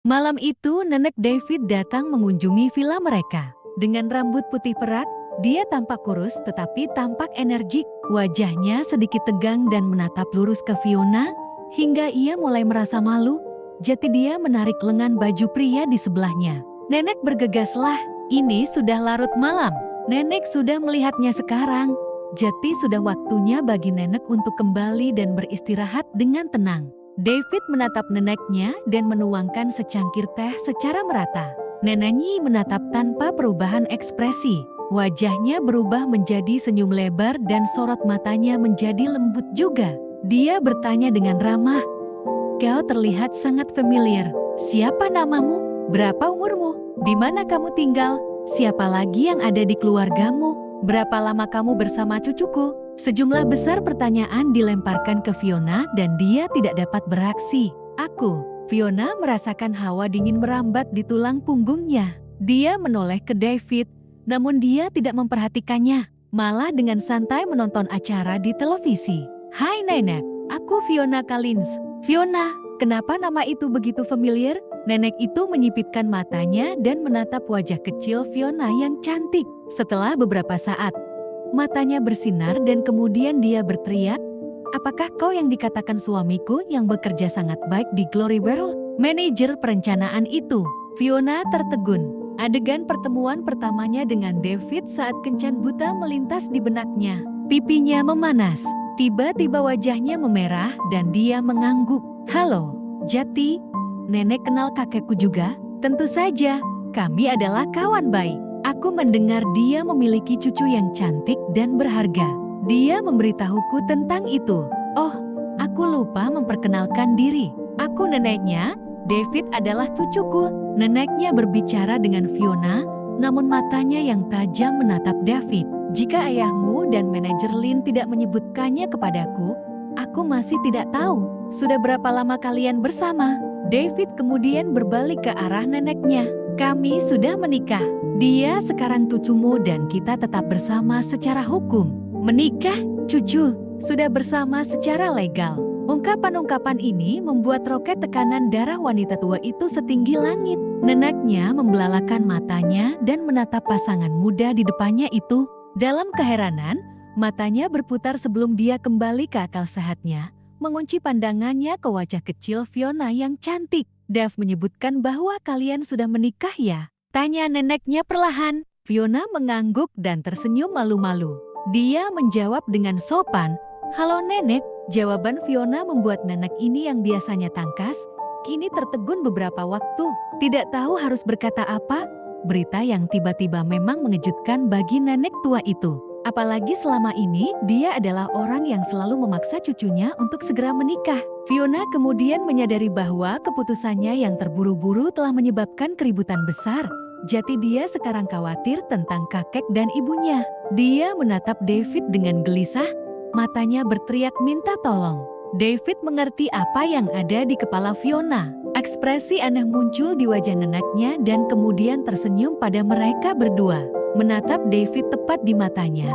Malam itu nenek David datang mengunjungi villa mereka. Dengan rambut putih perak, dia tampak kurus tetapi tampak energik. Wajahnya sedikit tegang dan menatap lurus ke Fiona, hingga ia mulai merasa malu. Jadi dia menarik lengan baju pria di sebelahnya. Nenek bergegaslah, ini sudah larut malam. Nenek sudah melihatnya sekarang. Jadi sudah waktunya bagi nenek untuk kembali dan beristirahat dengan tenang. David menatap neneknya dan menuangkan secangkir teh secara merata. Neneknya menatap tanpa perubahan ekspresi. Wajahnya berubah menjadi senyum lebar dan sorot matanya menjadi lembut juga. Dia bertanya dengan ramah, "Kau terlihat sangat familiar. Siapa namamu? Berapa umurmu? Di mana kamu tinggal? Siapa lagi yang ada di keluargamu? Berapa lama kamu bersama cucuku?" Sejumlah besar pertanyaan dilemparkan ke Fiona dan dia tidak dapat beraksi. Fiona merasakan hawa dingin merambat di tulang punggungnya. Dia menoleh ke David, namun dia tidak memperhatikannya, malah dengan santai menonton acara di televisi. "Hai Nenek, aku Fiona Collins." "Fiona, kenapa nama itu begitu familiar?" Nenek itu menyipitkan matanya dan menatap wajah kecil Fiona yang cantik. Setelah beberapa saat, matanya bersinar dan kemudian dia berteriak, "Apakah kau yang dikatakan suamiku yang bekerja sangat baik di Glory World? Manajer perencanaan itu?" Fiona tertegun. Adegan pertemuan pertamanya dengan David saat kencan buta melintas di benaknya. Pipinya memanas. Tiba-tiba wajahnya memerah dan dia mengangguk. "Halo, Jati. Nenek kenal kakekku juga?" "Tentu saja, kami adalah kawan baik. Aku mendengar dia memiliki cucu yang cantik dan berharga. Dia memberitahuku tentang itu." "Oh, aku lupa memperkenalkan diri. Aku neneknya, David adalah cucuku." Neneknya berbicara dengan Fiona, namun matanya yang tajam menatap David. "Jika ayahmu dan manajer Lin tidak menyebutkannya kepadaku, aku masih tidak tahu. Sudah berapa lama kalian bersama?" David kemudian berbalik ke arah neneknya. "Kami sudah menikah. Dia sekarang cucumu dan kita tetap bersama secara hukum." "Menikah? Cucu? Sudah bersama secara legal?" Ungkapan-ungkapan ini membuat roket tekanan darah wanita tua itu setinggi langit. Neneknya membelalakan matanya dan menatap pasangan muda di depannya itu. Dalam keheranan, matanya berputar sebelum dia kembali ke akal sehatnya, mengunci pandangannya ke wajah kecil Fiona yang cantik. "Dave menyebutkan bahwa kalian sudah menikah ya?" tanya neneknya perlahan. Fiona mengangguk dan tersenyum malu-malu. Dia menjawab dengan sopan, "Halo nenek." Jawaban Fiona membuat nenek ini yang biasanya tangkas, kini tertegun beberapa waktu. Tidak tahu harus berkata apa. Berita yang tiba-tiba memang mengejutkan bagi nenek tua itu. Apalagi selama ini dia adalah orang yang selalu memaksa cucunya untuk segera menikah. Fiona kemudian menyadari bahwa keputusannya yang terburu-buru telah menyebabkan keributan besar. Jadi dia sekarang khawatir tentang kakek dan ibunya. Dia menatap David dengan gelisah, matanya berteriak minta tolong. David mengerti apa yang ada di kepala Fiona. Ekspresi aneh muncul di wajah neneknya dan kemudian tersenyum pada mereka berdua. Menatap David tepat di matanya,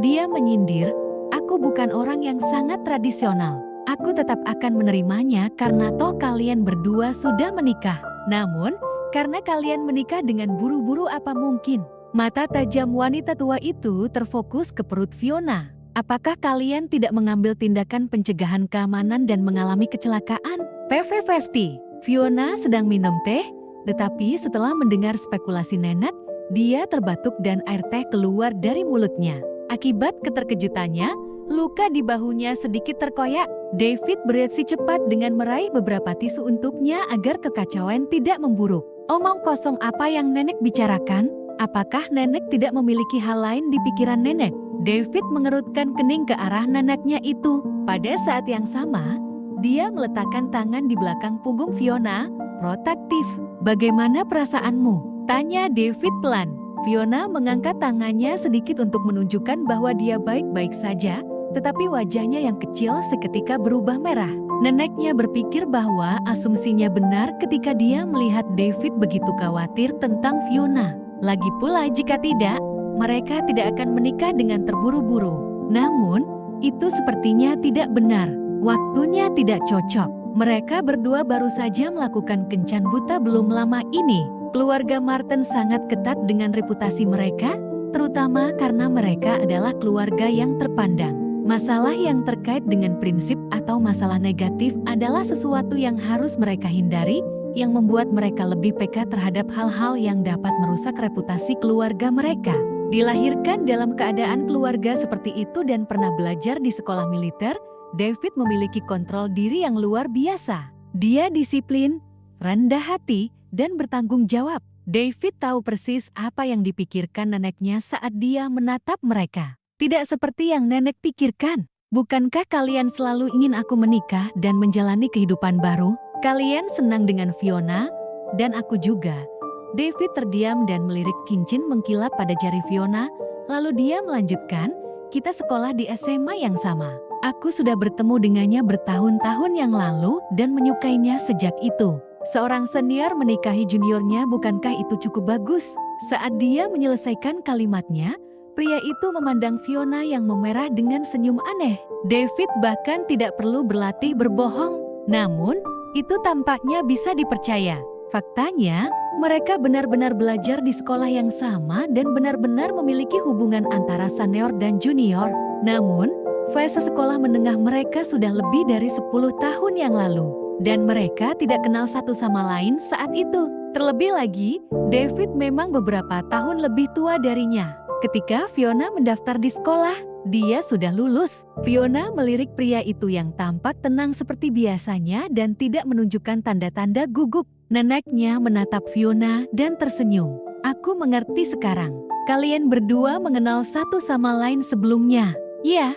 dia menyindir, "Aku bukan orang yang sangat tradisional. Aku tetap akan menerimanya karena toh kalian berdua sudah menikah. Namun, karena kalian menikah dengan buru-buru apa mungkin?" Mata tajam wanita tua itu terfokus ke perut Fiona. "Apakah kalian tidak mengambil tindakan pencegahan keamanan dan mengalami kecelakaan?" "PV50." Fiona sedang minum teh, tetapi setelah mendengar spekulasi nenek, dia terbatuk dan air teh keluar dari mulutnya. Akibat keterkejutannya, luka di bahunya sedikit terkoyak. David bereaksi cepat dengan meraih beberapa tisu untuknya agar kekacauan tidak memburuk. "Omong kosong apa yang nenek bicarakan? Apakah nenek tidak memiliki hal lain di pikiran nenek?" David mengerutkan kening ke arah neneknya itu. Pada saat yang sama, dia meletakkan tangan di belakang punggung Fiona, protektif. "Bagaimana perasaanmu?" tanya David pelan. Fiona mengangkat tangannya sedikit untuk menunjukkan bahwa dia baik-baik saja, tetapi wajahnya yang kecil seketika berubah merah. Neneknya berpikir bahwa asumsinya benar ketika dia melihat David begitu khawatir tentang Fiona. Lagi pula jika tidak, mereka tidak akan menikah dengan terburu-buru. Namun, itu sepertinya tidak benar. Waktunya tidak cocok. Mereka berdua baru saja melakukan kencan buta belum lama ini. Keluarga Martin sangat ketat dengan reputasi mereka, terutama karena mereka adalah keluarga yang terpandang. Masalah yang terkait dengan prinsip atau masalah negatif adalah sesuatu yang harus mereka hindari, yang membuat mereka lebih peka terhadap hal-hal yang dapat merusak reputasi keluarga mereka. Dilahirkan dalam keadaan keluarga seperti itu dan pernah belajar di sekolah militer, David memiliki kontrol diri yang luar biasa. Dia disiplin, rendah hati, dan bertanggung jawab. David tahu persis apa yang dipikirkan neneknya saat dia menatap mereka. Tidak seperti yang nenek pikirkan. Bukankah kalian selalu ingin aku menikah dan menjalani kehidupan baru? Kalian senang dengan Fiona, dan aku juga. David terdiam dan melirik cincin mengkilap pada jari Fiona, lalu dia melanjutkan, kita sekolah di SMA yang sama. Aku sudah bertemu dengannya bertahun-tahun yang lalu dan menyukainya sejak itu. Seorang senior menikahi juniornya, bukankah itu cukup bagus? Saat dia menyelesaikan kalimatnya, pria itu memandang Fiona yang memerah dengan senyum aneh. David bahkan tidak perlu berlatih berbohong. Namun, itu tampaknya bisa dipercaya. Faktanya, mereka benar-benar belajar di sekolah yang sama dan benar-benar memiliki hubungan antara senior dan junior. Namun, fase sekolah menengah mereka sudah lebih dari 10 tahun yang lalu. Dan mereka tidak kenal satu sama lain saat itu. Terlebih lagi, David memang beberapa tahun lebih tua darinya. Ketika Fiona mendaftar di sekolah, dia sudah lulus. Fiona melirik pria itu yang tampak tenang seperti biasanya dan tidak menunjukkan tanda-tanda gugup. Neneknya menatap Fiona dan tersenyum. Aku mengerti sekarang. Kalian berdua mengenal satu sama lain sebelumnya. Ya,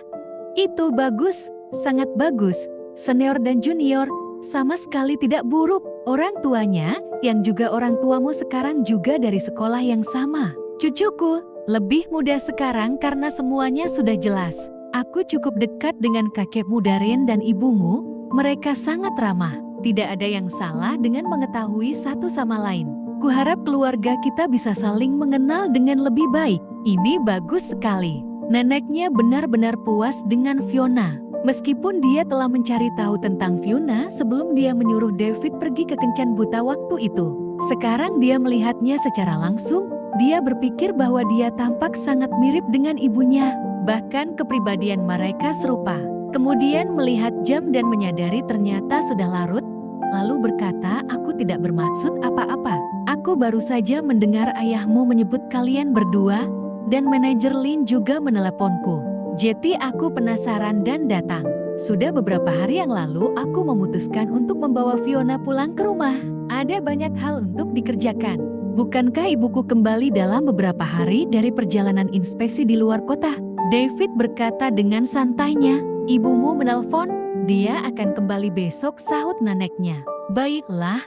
itu bagus, sangat bagus. Senior dan junior sama sekali tidak buruk. Orang tuanya, yang juga orang tuamu sekarang juga dari sekolah yang sama. Cucuku, lebih muda sekarang karena semuanya sudah jelas. Aku cukup dekat dengan kakekmu Darren dan ibumu, mereka sangat ramah. Tidak ada yang salah dengan mengetahui satu sama lain. Kuharap keluarga kita bisa saling mengenal dengan lebih baik. Ini bagus sekali. Neneknya benar-benar puas dengan Fiona. Meskipun dia telah mencari tahu tentang Fiona sebelum dia menyuruh David pergi ke kencan buta waktu itu. Sekarang dia melihatnya secara langsung, dia berpikir bahwa dia tampak sangat mirip dengan ibunya. Bahkan kepribadian mereka serupa. Kemudian melihat jam dan menyadari ternyata sudah larut, lalu berkata, aku tidak bermaksud apa-apa. Aku baru saja mendengar ayahmu menyebut kalian berdua, dan manajer Lin juga meneleponku. Jadi aku penasaran dan datang. Sudah beberapa hari yang lalu aku memutuskan untuk membawa Fiona pulang ke rumah. Ada banyak hal untuk dikerjakan. Bukankah ibuku kembali dalam beberapa hari dari perjalanan inspeksi di luar kota? David berkata dengan santainya. Ibumu menelpon, dia akan kembali besok, sahut neneknya. Baiklah,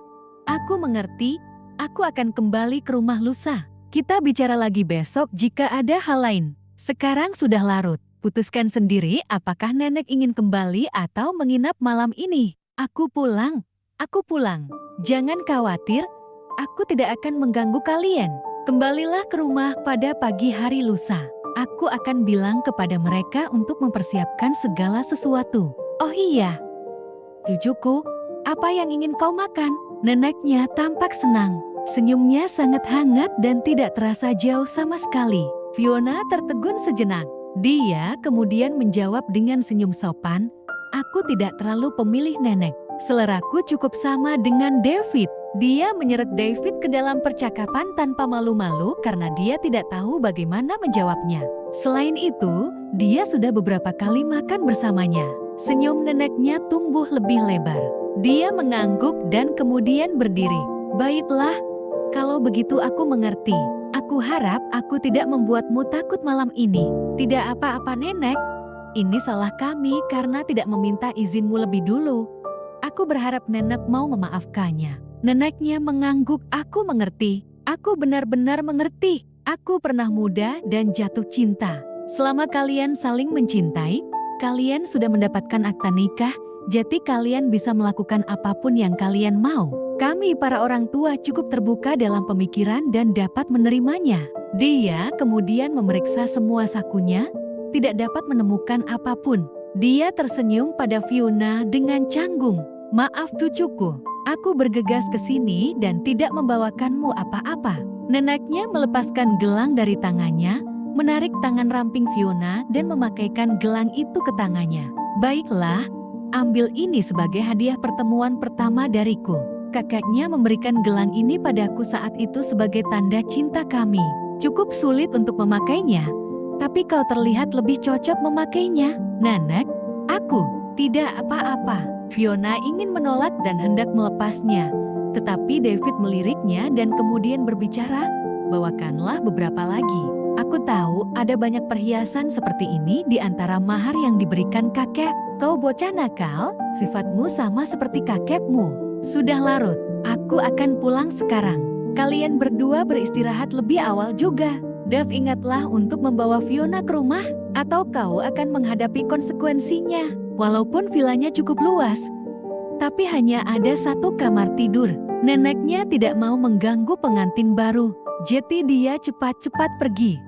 aku mengerti, aku akan kembali ke rumah lusa. Kita bicara lagi besok jika ada hal lain. Sekarang sudah larut. Putuskan sendiri apakah nenek ingin kembali atau menginap malam ini. Aku pulang. Jangan khawatir, aku tidak akan mengganggu kalian. Kembalilah ke rumah pada pagi hari lusa. Aku akan bilang kepada mereka untuk mempersiapkan segala sesuatu. Oh iya, cucuku, apa yang ingin kau makan? Neneknya tampak senang. Senyumnya sangat hangat dan tidak terasa jauh sama sekali. Fiona tertegun sejenak. Dia kemudian menjawab dengan senyum sopan, aku tidak terlalu pemilih nenek. Seleraku cukup sama dengan David. Dia menyeret David ke dalam percakapan tanpa malu-malu karena dia tidak tahu bagaimana menjawabnya. Selain itu, dia sudah beberapa kali makan bersamanya. Senyum neneknya tumbuh lebih lebar. Dia mengangguk dan kemudian berdiri. Baiklah, kalau begitu aku mengerti. Aku harap aku tidak membuatmu takut malam ini. Tidak apa-apa nenek. Ini salah kami karena tidak meminta izinmu lebih dulu. Aku berharap nenek mau memaafkannya. Neneknya mengangguk, aku mengerti. Aku benar-benar mengerti. Aku pernah muda dan jatuh cinta. Selama kalian saling mencintai, kalian sudah mendapatkan akta nikah, jadi kalian bisa melakukan apapun yang kalian mau. Kami para orang tua cukup terbuka dalam pemikiran dan dapat menerimanya. Dia kemudian memeriksa semua sakunya, tidak dapat menemukan apapun. Dia tersenyum pada Fiona dengan canggung. Maaf cucuku, aku bergegas ke sini dan tidak membawakanmu apa-apa. Neneknya melepaskan gelang dari tangannya, menarik tangan ramping Fiona dan memakaikan gelang itu ke tangannya. Baiklah, ambil ini sebagai hadiah pertemuan pertama dariku. Kakaknya memberikan gelang ini padaku saat itu sebagai tanda cinta kami. Cukup sulit untuk memakainya, tapi kau terlihat lebih cocok memakainya. Nenek, aku tidak apa-apa. Fiona ingin menolak dan hendak melepasnya, tetapi David meliriknya dan kemudian berbicara, bawakanlah beberapa lagi. Aku tahu ada banyak perhiasan seperti ini di antara mahar yang diberikan kakek. Kau bocah nakal, sifatmu sama seperti kakekmu. Sudah larut, aku akan pulang sekarang. Kalian berdua beristirahat lebih awal juga. Dave, ingatlah untuk membawa Fiona ke rumah, atau kau akan menghadapi konsekuensinya. Walaupun vilanya cukup luas, tapi hanya ada satu kamar tidur. Neneknya tidak mau mengganggu pengantin baru, jadi dia cepat-cepat pergi.